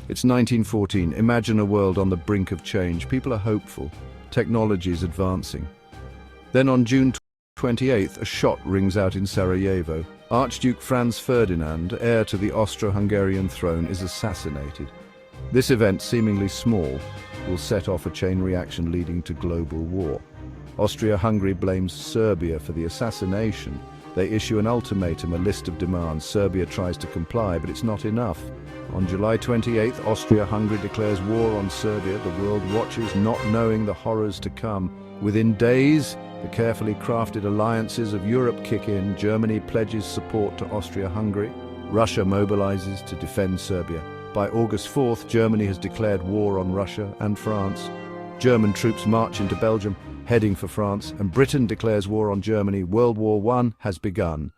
It's 1914. Imagine a world on the brink of change. People are hopeful. Technology is advancing. Then on June 28th, a shot rings out in Sarajevo. Archduke Franz Ferdinand, heir to the Austro-Hungarian throne, is assassinated. This event, seemingly small, will set off a chain reaction leading to global war. Austria-Hungary blames Serbia for the assassination. They issue an ultimatum, a list of demands. Serbia tries to comply, but it's not enough. On July 28th, Austria-Hungary declares war on Serbia. The world watches, not knowing the horrors to come. Within days, the carefully crafted alliances of Europe kick in. Germany pledges support to Austria-Hungary. Russia mobilizes to defend Serbia. By August 4th, Germany has declared war on Russia and France. German troops march into Belgium, heading for France, and Britain declares war on Germany. World War I has begun.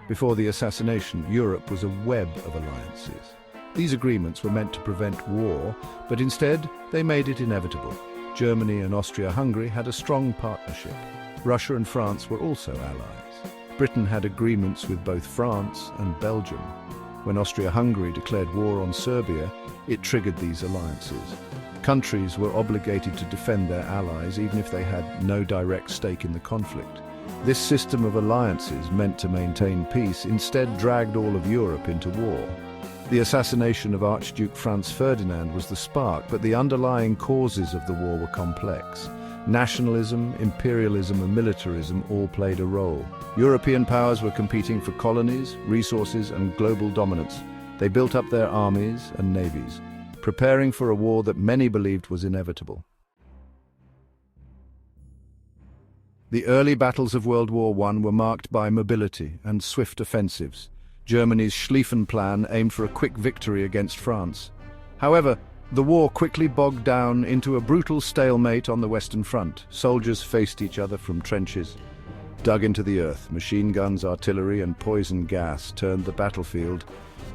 Before the assassination, Europe was a web of alliances. These agreements were meant to prevent war, but instead they made it inevitable. Germany and Austria-Hungary had a strong partnership. Russia and France were also allies. Britain had agreements with both France and Belgium. When Austria-Hungary declared war on Serbia, it triggered these alliances. Countries were obligated to defend their allies even if they had no direct stake in the conflict. This system of alliances, meant to maintain peace, instead dragged all of Europe into war. The assassination of Archduke Franz Ferdinand was the spark, but the underlying causes of the war were complex. Nationalism, imperialism, and militarism all played a role. European powers were competing for colonies, resources, and global dominance. They built up their armies and navies, preparing for a war that many believed was inevitable. The early battles of World War I were marked by mobility and swift offensives. Germany's Schlieffen Plan aimed for a quick victory against France. However, the war quickly bogged down into a brutal stalemate on the Western Front. Soldiers faced each other from trenches dug into the earth. Machine guns, artillery, and poison gas turned the battlefield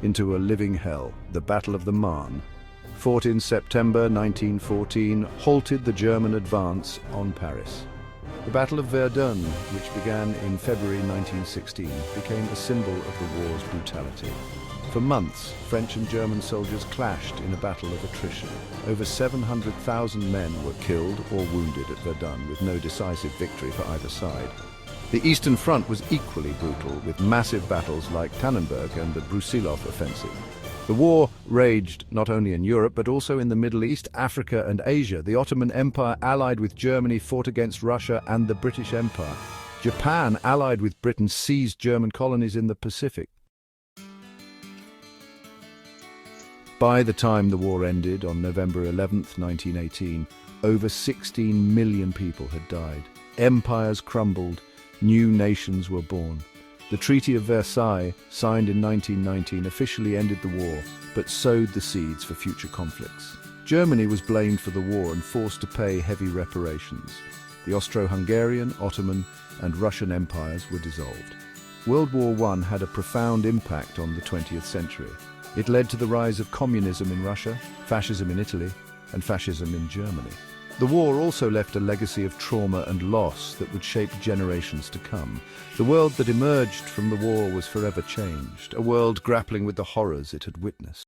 into a living hell. The Battle of the Marne, fought in September 1914, halted the German advance on Paris. The Battle of Verdun, which began in February 1916, became a symbol of the war's brutality. For months, French and German soldiers clashed in a battle of attrition. Over 700,000 men were killed or wounded at Verdun, with no decisive victory for either side. The Eastern Front was equally brutal, with massive battles like Tannenberg and the Brusilov offensive. The war raged not only in Europe, but also in the Middle East, Africa, and Asia. The Ottoman Empire, allied with Germany, fought against Russia and the British Empire. Japan, allied with Britain, seized German colonies in the Pacific. By the time the war ended on November 11, 1918, over 16 million people had died. Empires crumbled, new nations were born. The Treaty of Versailles, signed in 1919, officially ended the war, but sowed the seeds for future conflicts. Germany was blamed for the war and forced to pay heavy reparations. The Austro-Hungarian, Ottoman, and Russian empires were dissolved. World War I had a profound impact on the 20th century. It led to the rise of communism in Russia, fascism in Italy, and fascism in Germany. The war also left a legacy of trauma and loss that would shape generations to come. The world that emerged from the war was forever changed, a world grappling with the horrors it had witnessed.